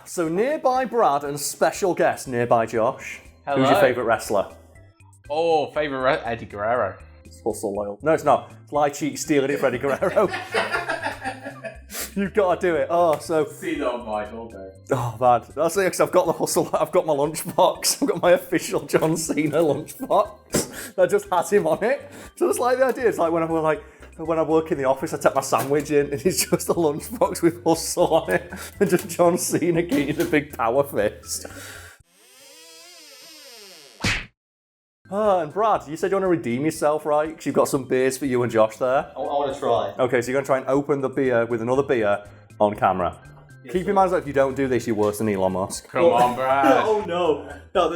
So nearby Brad and special guest nearby Josh. Hello. Who's your favourite wrestler? Oh, favourite Eddie Guerrero. It's Hustle Loyal. No, it's not. It's Lie, Cheat, Stealing it for Eddie Guerrero. You've got to do it. See that on Mike all day. Oh, man. That's it, because I've got the hustle. I've got my lunchbox. I've got my official John Cena lunchbox that just has him on it. So it's like the idea. It's like when I work in the office, I take my sandwich in, and it's just a lunchbox with hustle on it, and just John Cena getting a big power fist. And Brad, you said you want to redeem yourself, right? Because you've got some beers for you and Josh there. I want to try. Okay, so you're going to try and open the beer with another beer on camera. Yes, keep in mind that if you don't do this, you're worse than Elon Musk. Come on, Brad. Oh, no.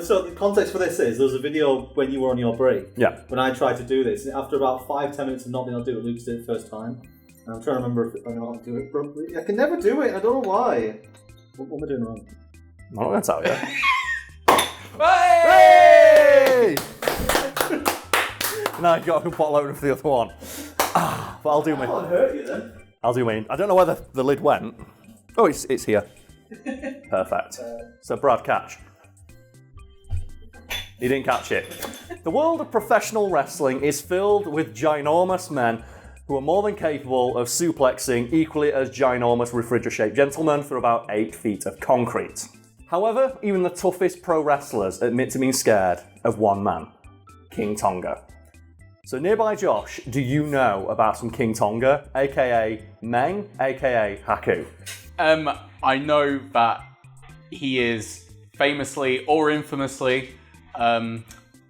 So the context for this is, there was a video when you were on your break. Yeah. When I tried to do this. After about 5-10 minutes of not being able to do it, Luke did it first time. And I'm trying to remember if I know how to do it properly. I can never do it. I don't know why. What am I doing wrong? I'm not going to tell you. Hey! Now you've got a bottle opener for the other one. But I'll do my... I'll hurt you then. I'll do mine. I don't know where the lid went. Oh, it's here. Perfect. So Brad, catch. He didn't catch it. The world of professional wrestling is filled with ginormous men who are more than capable of suplexing equally as ginormous refrigerator-shaped gentlemen through about 8 feet of concrete. However, even the toughest pro wrestlers admit to being scared of one man, King Tonga. So nearby Josh, do you know about some King Tonga, aka Meng, aka Haku? I know that he is famously or infamously the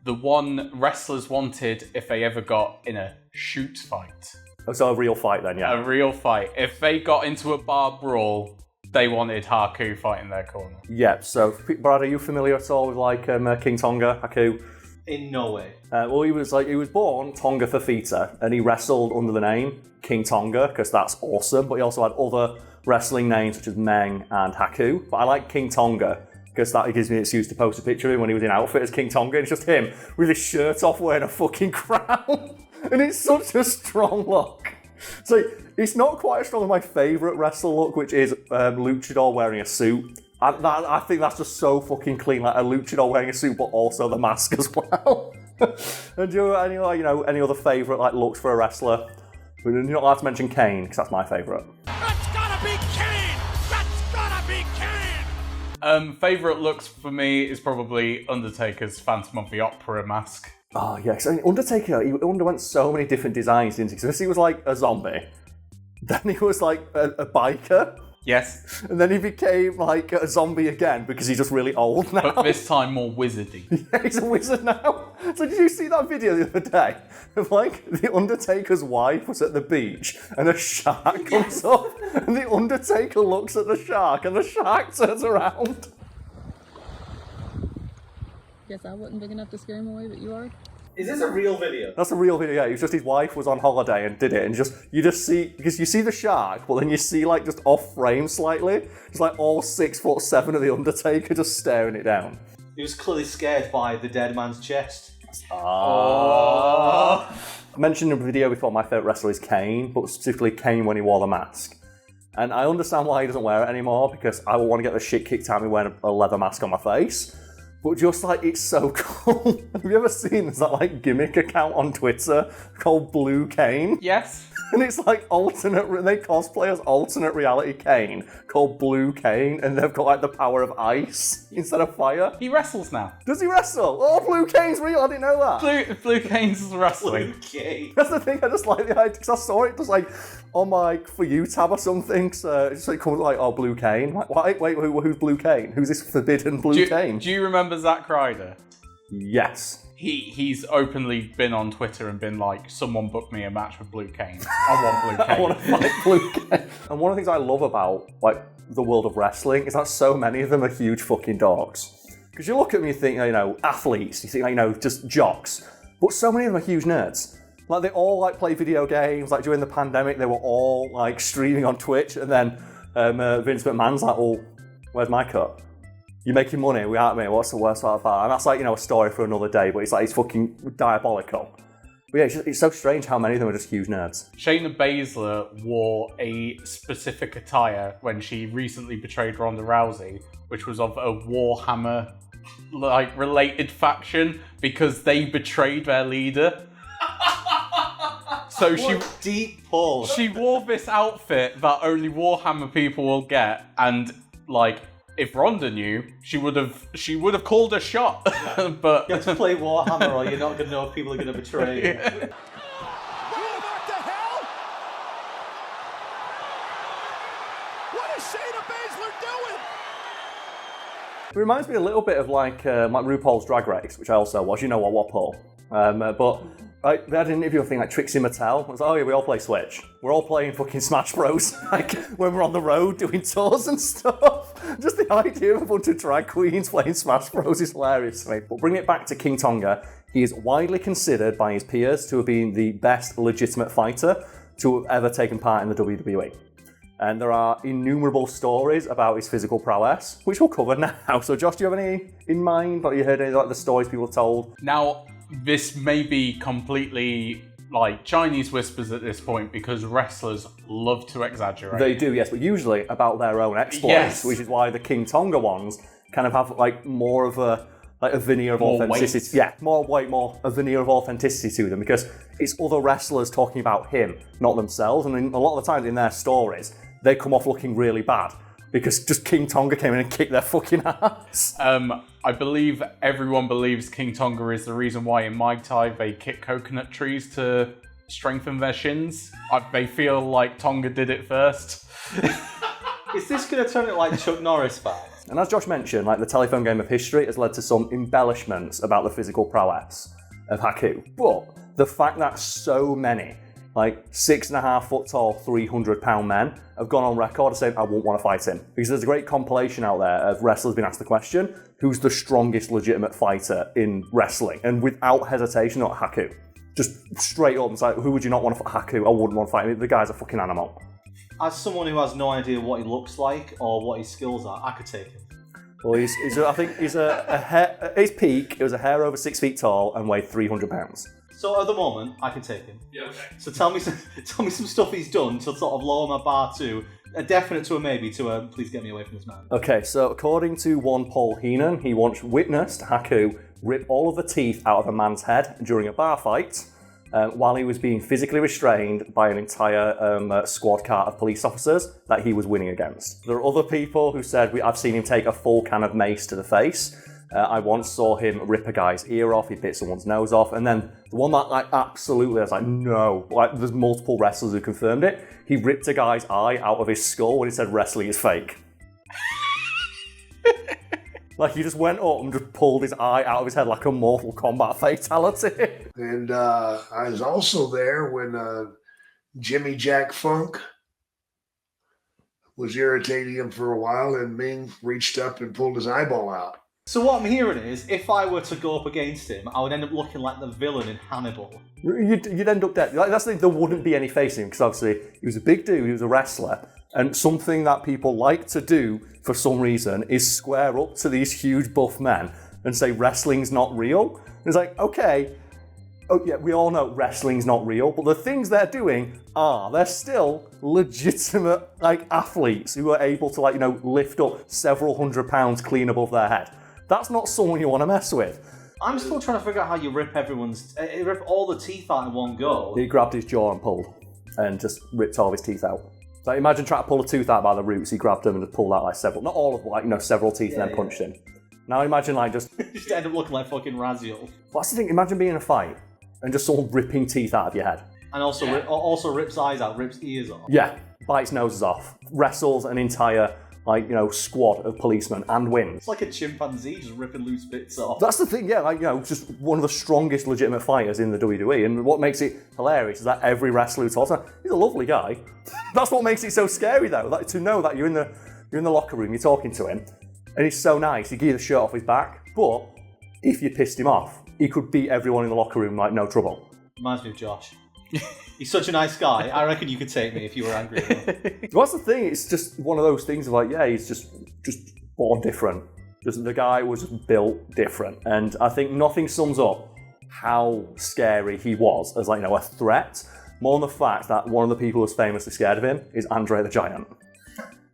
one wrestlers wanted if they ever got in a shoot fight. Oh, so a real fight then, yeah. A real fight. If they got into a bar brawl, they wanted Haku fighting their corner. Yep, so Brad, are you familiar at all with King Tonga, Haku? In no way. Well, he was born Tonga Fafita, and he wrestled under the name King Tonga because that's awesome. But he also had other wrestling names such as Meng and Haku. But I like King Tonga because that gives me an excuse to post a picture of him when he was in outfit as King Tonga. And it's just him with his shirt off, wearing a fucking crown, and it's such a strong look. So it's not quite as strong as my favourite wrestler look, which is Luchador wearing a suit. I think that's just so fucking clean, like a luchador wearing a suit, but also the mask as well. And do you have any other favourite like looks for a wrestler? You're not allowed to mention Kane because that's my favourite. That's gotta be Kane! That's gotta be Kane! Favourite looks for me is probably Undertaker's Phantom of the Opera mask. Oh yeah, because Undertaker, he underwent so many different designs, didn't he? Because he was like a zombie, then he was like a biker. Yes. And then he became like a zombie again because he's just really old now. But this time more wizardy. Yeah, he's a wizard now. So did you see that video the other day of like the Undertaker's wife was at the beach and a shark comes up and the Undertaker looks at the shark and the shark turns around? Guess I wasn't big enough to scare him away, but you are? Is this a real video? That's a real video, yeah. It was just his wife was on holiday and did it, and you just see, because you see the shark, but then you see like just off frame slightly, it's like all 6'7" of the Undertaker just staring it down. He was clearly scared by the dead man's chest. I mentioned in the video before my favourite wrestler is Kane, but specifically Kane when he wore the mask. And I understand why he doesn't wear it anymore, because I would want to get the shit kicked out of me wearing a leather mask on my face. But just like, it's so cool. Have you ever seen that like gimmick account on Twitter called Blue Kane? Yes. And it's like they cosplay as alternate reality Kane called Blue Kane, and they've got like the power of ice instead of fire. He wrestles now. Does he wrestle? Oh, Blue Kane's real, I didn't know that. Blue Kane's wrestling. Okay. That's the thing, I just like the idea, because I saw it just like on my For You tab or something, so it's like called like, oh, Blue Kane. Like, wait, who's Blue Kane? Who's this forbidden Blue Kane? Do you remember Zack Ryder? Yes. He's openly been on Twitter and been like, someone book me a match with Blue Kane. I want Blue Kane. I want to fight Blue Kane. And one of the things I love about like the world of wrestling is that so many of them are huge fucking dogs. Because you look at them and you think, athletes, you think, just jocks. But so many of them are huge nerds. Like they all like play video games. Like during the pandemic, they were all like streaming on Twitch. And then Vince McMahon's like, oh, where's my cut? You're making money, we aren't, mate. What's the worst part of that? And that's like, a story for another day, but it's fucking diabolical. But yeah, it's so strange how many of them are just huge nerds. Shayna Baszler wore a specific attire when she recently betrayed Ronda Rousey, which was of a Warhammer related faction because they betrayed their leader. So deep pull. she wore this outfit that only Warhammer people will get, and like if Ronda knew, she would have called a shot. But You have to play Warhammer or you're not going to know if people are going to betray you. What the hell? What is Shayna Baszler doing? It reminds me a little bit of like RuPaul's Drag Race, which I also watch. You know what, Paul? But they had an interview thing like Trixie Mattel. I was like, oh yeah, we all play Switch. We're all playing fucking Smash Bros. Like when we're on the road doing tours and stuff. Just the idea of a bunch of drag queens playing Smash Bros is hilarious to me. But bring it back to King Tonga. He is widely considered by his peers to have been the best legitimate fighter to have ever taken part in the WWE. And there are innumerable stories about his physical prowess, which we'll cover now. So Josh, do you have any in mind? Have you heard any like the stories people have told? now, this may be completely like Chinese whispers at this point because wrestlers love to exaggerate. They do, yes, but usually about their own exploits, Yes. which is why the King Tonga ones kind of have like more of a veneer of More authenticity. weight. Yeah, more weight, more a veneer of authenticity to them because it's other wrestlers talking about him, not themselves. And a lot of the times in their stories, they come off looking really bad because just King Tonga came in and kicked their fucking ass. I believe everyone believes King Tonga is the reason why in Muay Thai they kick coconut trees to strengthen their shins. They feel like Tonga did it first. Is this going to turn it like Chuck Norris facts? And as Josh mentioned, like the telephone game of history has led to some embellishments about the physical prowess of Haku. But the fact that so many, like 6.5 foot tall, 300 pound men have gone on record as saying, I won't want to fight him. Because there's a great compilation out there of wrestlers being asked the question, who's the strongest legitimate fighter in wrestling? And without hesitation, not Haku. Just straight up, it's like, who would you not want to fight? Haku, I wouldn't want to fight him. The guy's a fucking animal. As someone who has no idea what he looks like or what his skills are, I could take him. Well, I think he's a hair, at his peak, it was a hair over 6 feet tall and weighed 300 pounds. So at the moment, I can take him. Yeah, okay. So tell me some stuff he's done to sort of lower my bar to a definite to a maybe to a please get me away from this man. Okay, so according to one Paul Heenan, he once witnessed Haku rip all of the teeth out of a man's head during a bar fight while he was being physically restrained by an entire squad car of police officers that he was winning against. There are other people who said, I've seen him take a full can of mace to the face. I once saw him rip a guy's ear off, he bit someone's nose off, and then the one that like absolutely I was like, no, like there's multiple wrestlers who confirmed it. He ripped a guy's eye out of his skull when he said wrestling is fake. Like he just went up and just pulled his eye out of his head like a Mortal Kombat fatality. And I was also there when Jimmy Jack Funk was irritating him for a while, and Ming reached up and pulled his eyeball out. So what I'm hearing is, if I were to go up against him, I would end up looking like the villain in Hannibal. You'd end up dead. Like, that's the thing, there wouldn't be any facing him because obviously he was a big dude, he was a wrestler, and something that people like to do for some reason is square up to these huge buff men and say wrestling's not real. It's like, okay, oh yeah, we all know wrestling's not real, but the things they're doing they're still legitimate like athletes who are able to lift up several hundred pounds clean above their head. That's not someone you want to mess with. I'm still trying to figure out how you rip rip all the teeth out in one go. He grabbed his jaw and pulled, and just ripped all of his teeth out. So imagine trying to pull a tooth out by the roots. He grabbed them and just pulled out like several, not all of them, several teeth and then punched him. Now imagine just Just end up looking like fucking Raziel. What's the thing? Imagine being in a fight and just someone ripping teeth out of your head. And also rips eyes out, rips ears off. Yeah, bites noses off, wrestles an entire squad of policemen and wins. It's like a chimpanzee just ripping loose bits off. That's the thing, yeah, just one of the strongest legitimate fighters in the WWE. And what makes it hilarious is that every wrestler who talks, he's a lovely guy. That's what makes it so scary, though. Like, to know that you're in the locker room, you're talking to him, and he's so nice. He gives you the shirt off his back, but if you pissed him off, he could beat everyone in the locker room like no trouble. Reminds me of Josh. He's such a nice guy. I reckon you could take me if you were angry with him. What's the thing? It's just one of those things of he's just born different. Just the guy was just built different. And I think nothing sums up how scary he was as, like, a threat, more than the fact that one of the people who's famously scared of him is Andre the Giant.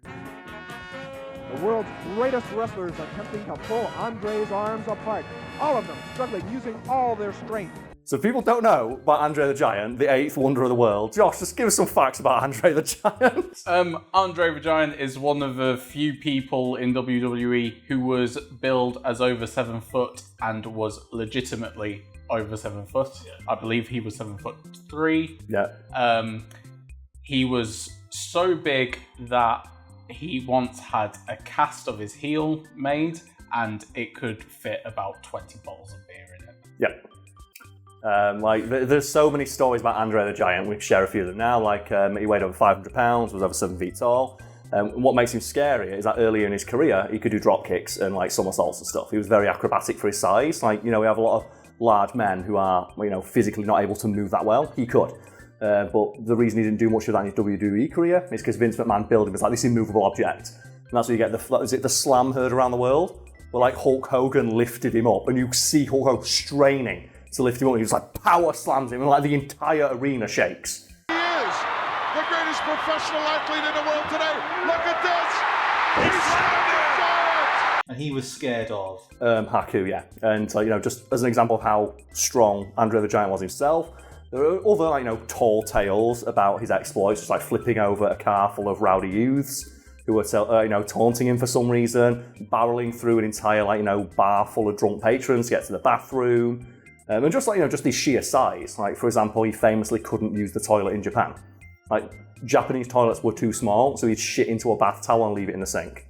The world's greatest wrestlers attempting to pull Andre's arms apart. All of them struggling, using all their strength. So if people don't know about Andre the Giant, the 8th wonder of the world, Josh, just give us some facts about Andre the Giant. Andre the Giant is one of the few people in WWE who was billed as over 7 foot and was legitimately over 7 foot. Yeah. I believe he was 7'3". Yeah. He was so big that he once had a cast of his heel made, and it could fit about 20 bottles of beer in it. Yep. There's so many stories about Andre the Giant. We can share a few of them now. He weighed over 500 pounds, was over 7 feet tall. What makes him scary is that earlier in his career, he could do drop kicks and somersaults and stuff. He was very acrobatic for his size. We have a lot of large men who are, physically not able to move that well. He could. But the reason he didn't do much of that in his WWE career is because Vince McMahon built him as this immovable object. And that's where you get the slam heard around the world, where Hulk Hogan lifted him up, and you see Hulk Hogan straining to lift him up, and he just power slams him, and the entire arena shakes. He is the greatest professional athlete in the world today. Look at this. He's slammed it. And he was scared of Haku, yeah. And just as an example of how strong Andre the Giant was himself, there are other tall tales about his exploits, just flipping over a car full of rowdy youths who were taunting him for some reason, barreling through an entire bar full of drunk patrons to get to the bathroom. And just his sheer size. For example, he famously couldn't use the toilet in Japan. Japanese toilets were too small, so he'd shit into a bath towel and leave it in the sink,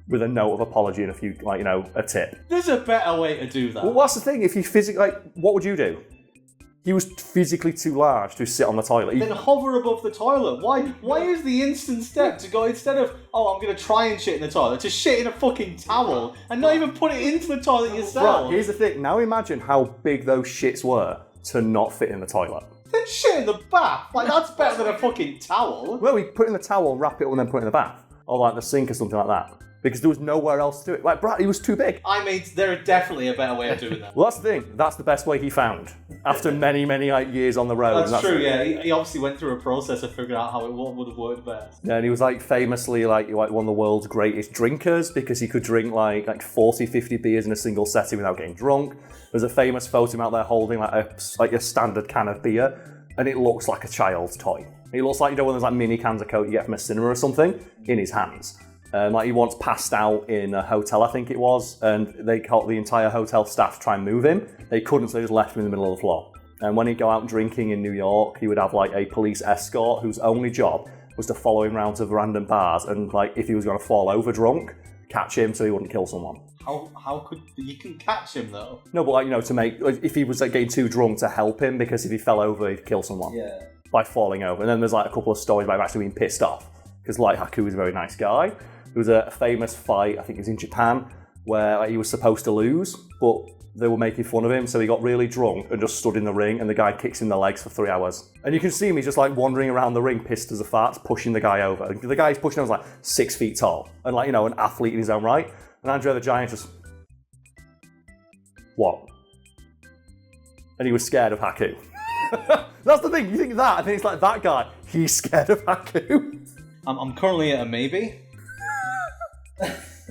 with a note of apology and a few, a tip. There's a better way to do that. Well, what's the thing? If he physically, what would you do? He was physically too large to sit on the toilet. Then hover above the toilet. Why is the instant step to go, instead of, I'm going to try and shit in the toilet, to shit in a fucking towel and not even put it into the toilet yourself? Right, here's the thing. Now imagine how big those shits were to not fit in the toilet. Then shit in the bath. That's better than a fucking towel. Well, we put it in the towel, wrap it up, and then put it in the bath. Or the sink or something like that. Because there was nowhere else to do it. Brad, he was too big. There is definitely a better way of doing that. Well, that's the thing. That's the best way he found. After many, many years on the road. That's true, yeah. He obviously went through a process of figuring out what would have worked best. Yeah, and he was famously one of the world's greatest drinkers because he could drink 40, 50 beers in a single setting without getting drunk. There's a famous photo of him out there holding a standard can of beer, and it looks like a child's toy. It looks like, one of those mini cans of Coke you get from a cinema or something, in his hands. He once passed out in a hotel, I think it was, and they called the entire hotel staff to try and move him. They couldn't, so they just left him in the middle of the floor. And when he'd go out drinking in New York, he would have a police escort whose only job was to follow him around to random bars and if he was going to fall over drunk, catch him so he wouldn't kill someone. How could you can catch him though? No, but to make if he was getting too drunk to help him, because if he fell over he'd kill someone. Yeah. By falling over. And then there's a couple of stories about him actually being pissed off because Haku was a very nice guy. There was a famous fight, I think it was in Japan, where he was supposed to lose, but they were making fun of him, so he got really drunk and just stood in the ring, and the guy kicks him in the legs for 3 hours. And you can see him, he's just wandering around the ring, pissed as a fart, pushing the guy over. And the guy he's pushing over was 6 feet tall, and an athlete in his own right. And Andre the Giant just... What? And he was scared of Haku. That's the thing, you think that, and then it's that guy, he's scared of Haku. I'm currently at a maybe.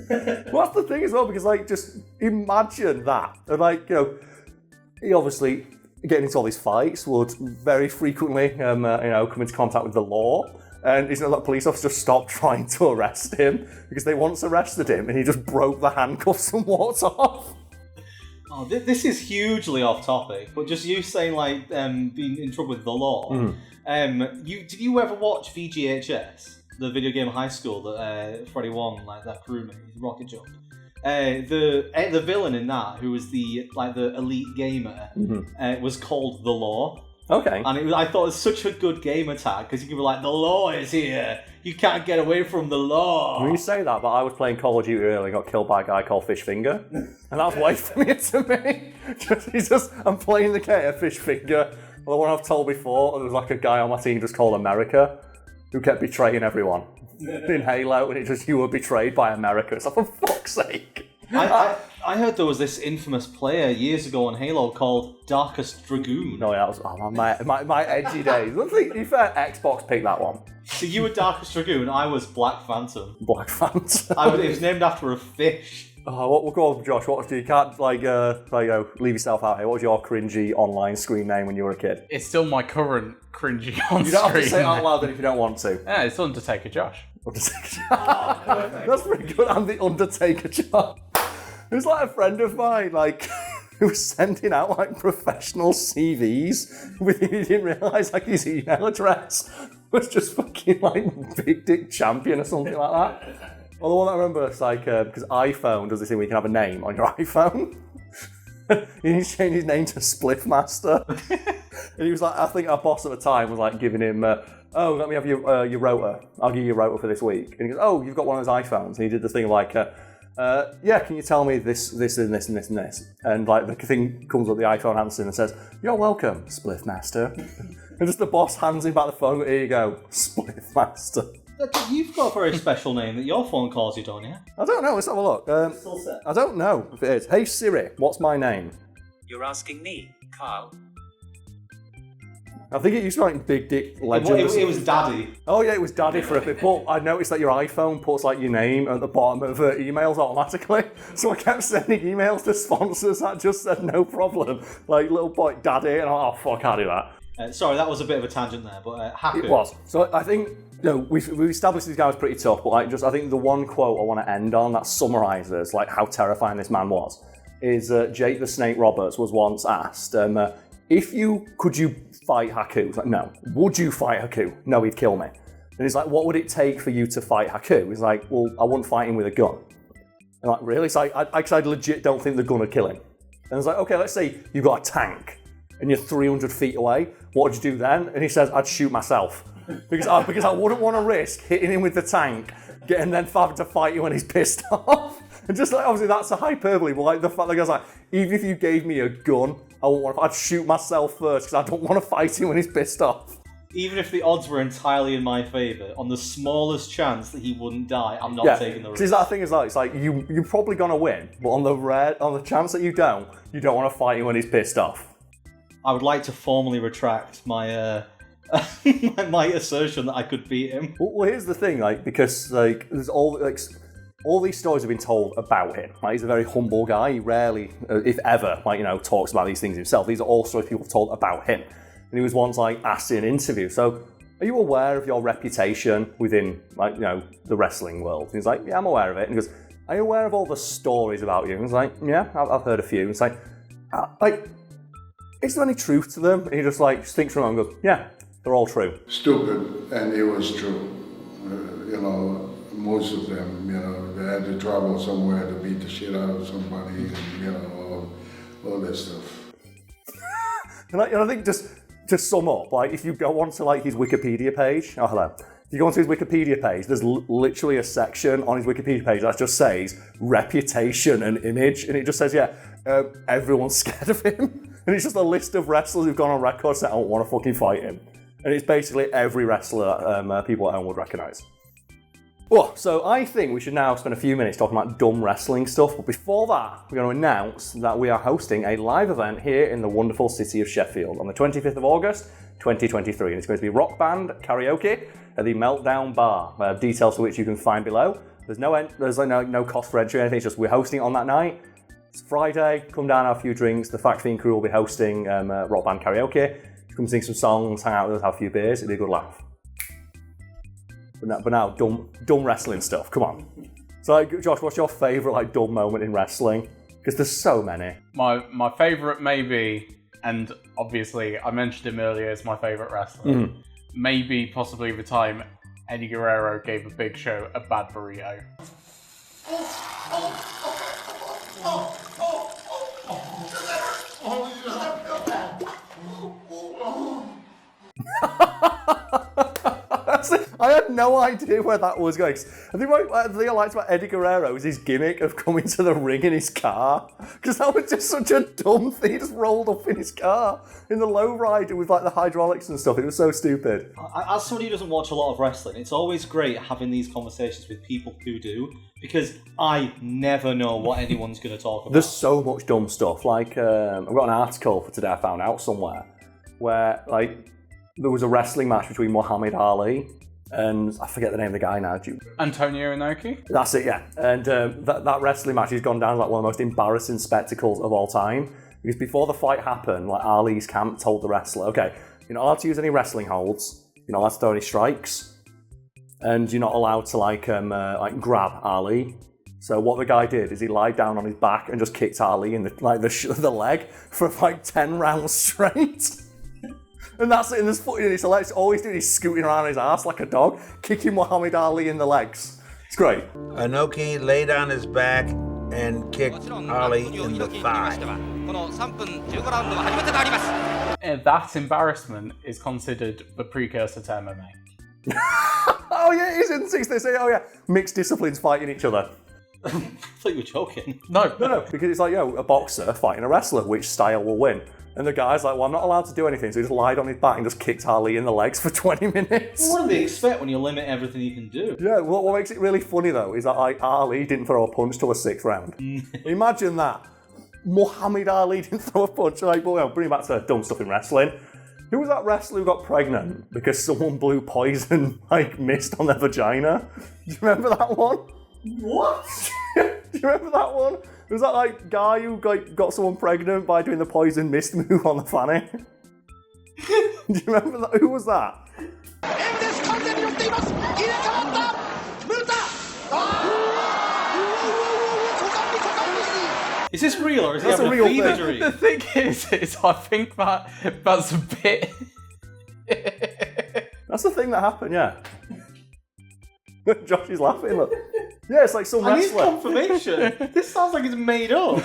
Well, that's the thing as well, because just imagine that. And he obviously getting into all these fights would very frequently come into contact with the law. And he's not that police officer just stopped trying to arrest him because they once arrested him and he just broke the handcuffs and walked off. Oh, this is hugely off topic, but just you saying being in trouble with the law. Did you ever watch VGHS? The video game High School that Freddie won, that crewman, his rocket jump. The villain in that, who was the elite gamer, was called The Law. Okay. And I thought it was such a good gamer tag because you could be the law is here. You can't get away from the law. When you say that, but I was playing Call of Duty earlier and got killed by a guy called Fish Finger, and that's way funnier to me. I'm playing the game Fish Finger. Well, the one I've told before, there was a guy on my team just called America, who kept betraying everyone in Halo, and you were betrayed by America. It's for fuck's sake. I heard there was this infamous player years ago on Halo called Darkest Dragoon. No, yeah, that was my edgy days. To be fair, Xbox picked that one. So you were Darkest Dragoon, I was Black Phantom. Black Phantom. It was named after a fish. We'll go on, Josh. You can't leave yourself out here. What was your cringy online screen name when you were a kid? It's still my current cringy on screen. You don't have to say it out loud then if you don't want to. Yeah, it's Undertaker Josh. That's pretty good. I'm the Undertaker Josh. It was like a friend of mine, who was sending out professional CVs with he didn't realise his email address was just fucking Big Dick Champion or something like that. Well, the one I remember is because iPhone does this thing where you can have a name on your iPhone. He needs to change his name to Spliffmaster. And he was I think our boss at the time was giving him, let me have your rota. I'll give you your rota for this week. And he goes, oh, you've got one of those iPhones. And he did the thing can you tell me this and this and this and this? And the thing comes up, the iPhone answers and says, you're welcome, Spliffmaster. And just the boss hands him back the phone, here you go, Spliffmaster. You've got a very special name that your phone calls you, don't you? I don't know, let's have a look. Still set. I don't know if it is. Hey Siri, what's my name? You're asking me, Carl. I think it used to be Big Dick Legend. It was Daddy. Oh yeah, it was Daddy for a bit. But I noticed that your iPhone puts your name at the bottom of emails automatically. So I kept sending emails to sponsors that just said no problem. Little boy Daddy, and I fuck, I can't do that. Sorry, that was a bit of a tangent there, but Haku. It was. So I think we've established this guy was pretty tough, but I think the one quote I want to end on that summarises how terrifying this man was is Jake the Snake Roberts was once asked, could you fight Haku? He's like, no. Would you fight Haku? No, he'd kill me. And he's like, what would it take for you to fight Haku? He's like, well, I wouldn't fight him with a gun. And I'm like, really? It's I legit don't think the gun would kill him. And it's like, okay, let's say you've got a tank and you're 300 feet away. What would you do then? And he says, I'd shoot myself. Because I wouldn't want to risk hitting him with the tank, and then having to fight you when he's pissed off. And just obviously that's a hyperbole, but the fact the guy's even if you gave me a gun, I wouldn't want to, I'd shoot myself first because I don't want to fight him when he's pissed off. Even if the odds were entirely in my favour, on the smallest chance that he wouldn't die, I'm not taking the risk. See, that thing is you're probably gonna win, but on the chance that you don't want to fight him when he's pissed off. I would like to formally retract my my assertion that I could beat him. Well, here's the thing, because there's all these stories have been told about him. He's a very humble guy. He rarely, if ever, talks about these things himself. These are all stories people have told about him. And he was once asked in an interview, so are you aware of your reputation within the wrestling world? And he's like, yeah, I'm aware of it. And he goes, are you aware of all the stories about you? And he's like, yeah, I've heard a few. And it's is there any truth to them? And he just thinks for a moment and goes, yeah, they're all true. Stupid, and it was true. Most of them, they had to travel somewhere to beat the shit out of somebody, and all that stuff. And I think just to sum up, if you go onto his Wikipedia page, if you go onto his Wikipedia page, there's literally a section on his Wikipedia page that just says reputation and image, and it just says, everyone's scared of him. And it's just a list of wrestlers who've gone on record saying, I don't want to fucking fight him. And it's basically every wrestler that people at home would recognise. Well, so I think we should now spend a few minutes talking about dumb wrestling stuff. But before that, we're going to announce that we are hosting a live event here in the wonderful city of Sheffield on the 25th of August, 2023. And it's going to be rock band karaoke at the Meltdown Bar. Details for which you can find below. There's no cost for entry or anything. It's just we're hosting it on that night. It's Friday. Come down, have a few drinks. The Fact Fiend crew will be hosting rock band karaoke. Come sing some songs, hang out with us, have a few beers. It'll be a good laugh. But now, dumb wrestling stuff. Come on. So, Josh, what's your favourite dumb moment in wrestling? Because there's so many. My favourite maybe, and obviously I mentioned him earlier as my favourite wrestler. Maybe possibly the time Eddie Guerrero gave a Big Show a bad burrito. I had no idea where that was going. I think the thing I liked about Eddie Guerrero was his gimmick of coming to the ring in his car. Because that was just such a dumb thing. He just rolled up in his car in the lowrider with like the hydraulics and stuff. It was so stupid. As somebody who doesn't watch a lot of wrestling, it's always great having these conversations with people who do, because I never know what anyone's going to talk about. There's so much dumb stuff. Like, I've got an article for today I found out somewhere where, like, there was a wrestling match between Muhammad Ali and I forget the name of the guy now. Antonio Inoki? That's it, yeah. And that wrestling match has gone down like one of the most embarrassing spectacles of all time. Because before the fight happened, like Ali's camp told the wrestler, okay, you're not allowed to use any wrestling holds, you're not allowed to throw any strikes, and you're not allowed to like grab Ali. So what the guy did is he lied down on his back and just kicked Ali in the leg for like 10 rounds straight. And that's it, and there's footage in it, so Lex always doing, he's scooting around his ass like a dog, kicking Muhammad Ali in the legs. It's great. Inoki laid on his back and kicked Ali in the thigh. And that embarrassment is considered the precursor to MMA. Oh yeah, it is in 60s. They say, oh yeah, mixed disciplines fighting each other. I thought you were joking. No, because it's like, a boxer fighting a wrestler, which style will win? And the guy's like, well, I'm not allowed to do anything, so he just lied on his back and just kicked Ali in the legs for 20 minutes. What do they expect when you limit everything you can do? Yeah, what makes it really funny, though, is that Ali didn't throw a punch till the 6th round. Imagine that. Muhammad Ali didn't throw a punch. Like, well, bring it back to dumb stuff in wrestling. Who was that wrestler who got pregnant because someone blew poison, mist on their vagina? Do you remember that one? What? Do you remember that one? Was that guy who got someone pregnant by doing the poison mist move on the fanny? Do you remember that? Who was that? Is this real or is That's he having a real fever thing. dream? The thing is I think that's a bit... That's the thing that happened, yeah. Josh is laughing, look. Yeah, it's like some I need wrestler. confirmation. This sounds like it's made up.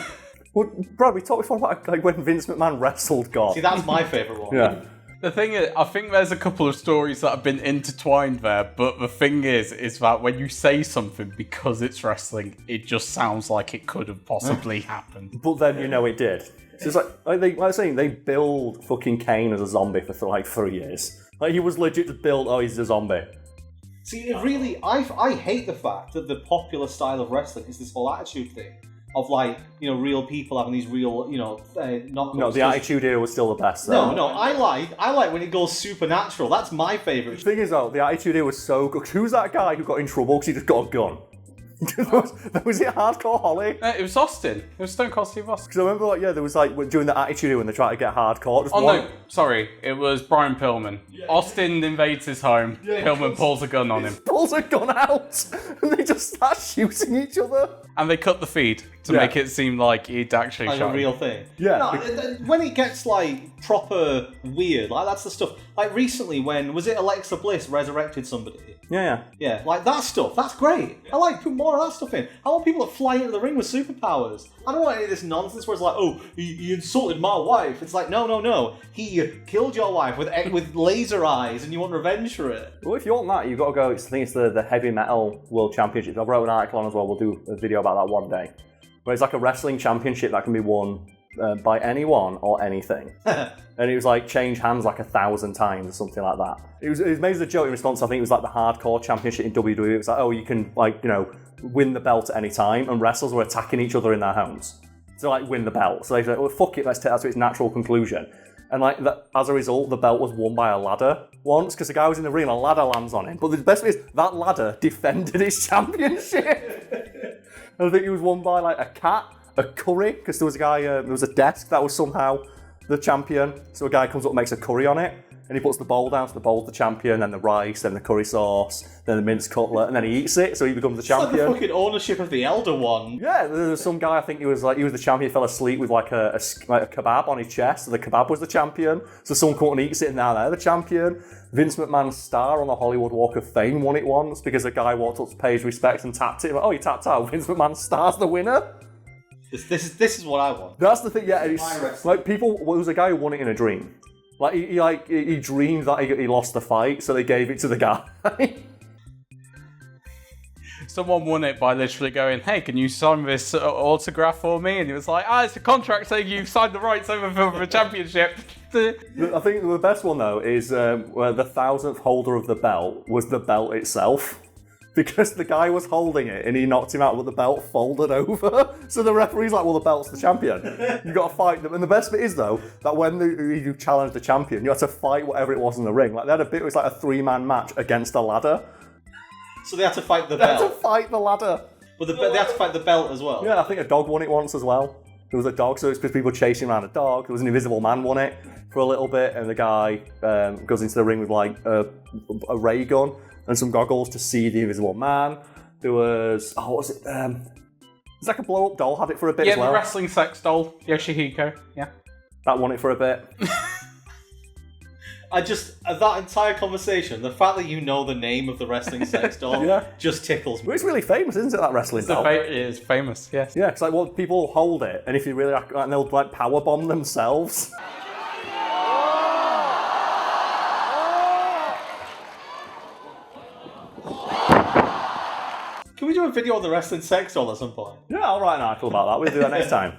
Well, Brad, we talked before about when Vince McMahon wrestled God. See, that's my favourite one. Yeah. The thing is, I think there's a couple of stories that have been intertwined there, but the thing is that when you say something because it's wrestling, it just sounds like it could have possibly happened. But then it did. So it's like I was saying, they build fucking Kane as a zombie for 3 years. Like, he was legit just built, he's a zombie. See, it really, I hate the fact that the popular style of wrestling is this whole attitude thing of real people having these real, knockouts. No, the Attitude Era was still the best, though. No, I like when it goes supernatural. That's my favourite. The thing is, though, the Attitude Era was so good. Who's that guy who got in trouble because he just got a gun? was it Hardcore Holly? It was Austin. It was Stone Cold Steve Austin. Because I remember, there was during the Attitude Era when they tried to get hardcore. No, sorry. It was Brian Pillman. Yeah. Austin invades his home. Yeah, Pillman pulls a gun on him. Pulls a gun out, and they just start shooting each other. And they cut the feed to make it seem like he'd actually shot a real thing. Yeah. No, when it gets proper weird, that's the stuff. Recently, when was it Alexa Bliss resurrected somebody? Yeah. That stuff. That's great. I like put more of that stuff in. I want people that fly into the ring with superpowers. I don't want any of this nonsense where it's like, oh, he insulted my wife. It's like, no. He killed your wife with laser eyes, and you want revenge for it. Well, if you want that, you've got to go. I think it's the Heavy Metal World Championship. I've wrote an article on as well. We'll do a video about that one day. Where it's like a wrestling championship that can be won by anyone or anything. And it was change hands 1,000 times or something like that. It was made as a joke in response. I think it was the hardcore championship in WWE. It was you can win the belt at any time, and wrestlers were attacking each other in their homes to win the belt. So they said, well, fuck it, let's take that to its natural conclusion. And as a result, the belt was won by a ladder once because the guy was in the ring and a ladder lands on him. But the best bit is that ladder defended his championship. And I think it was won by a cat, a curry, because there was a guy, there was a desk that was somehow the champion. So a guy comes up and makes a curry on it, and he puts the bowl down, so the bowl's the champion, then the rice, then the curry sauce, then the minced cutlet, and then he eats it, so he becomes the champion. It's like the fucking ownership of the Elder One. Yeah, there was some guy, I think he was the champion, fell asleep with a kebab on his chest, so the kebab was the champion. So someone comes and eats it, and now they're the champion. Vince McMahon's star on the Hollywood Walk of Fame won it once because a guy walked up to pay his respects and tapped it. Oh, you tapped out. Vince McMahon's star's the winner. This is what I want. That's the thing. Yeah, it's people. Well, there was a guy who won it in a dream. He dreamed that he lost the fight, so they gave it to the guy. someone won it by literally going, "Hey, can you sign this autograph for me?" And he was like, "It's a contract saying you've signed the rights over for the championship." I think the best one though is where the 1000th holder of the belt was the belt itself. Because the guy was holding it and he knocked him out with the belt folded over. So the referee's like, well, the belt's the champion. You've got to fight them. And the best bit is, though, that when you challenged the champion, you had to fight whatever it was in the ring. Like, they had a bit, it was like a 3-man match against a ladder. So they had to fight the They belt? had to fight the ladder. But they had to fight the belt as well? Yeah, I think a dog won it once as well. There was a dog, so it's because people chasing around a dog. There was an Invisible Man won it for a little bit, and the guy goes into the ring with like a ray gun and some goggles to see the Invisible Man. There was, what was it? It's like a blow-up doll, had it for a bit as well. Yeah, the wrestling sex doll, Yoshihiko, yeah. That won it for a bit. That entire conversation, the fact that you know the name of the wrestling sex doll just tickles me. Well, it's really famous, isn't it, that wrestling doll? It is famous, yes. Yeah, because like, people hold it, and if you really like, they'll like powerbomb themselves. Can we do a video on the wrestling sex doll at some point? Yeah, I'll write an article about that. We'll do that next time.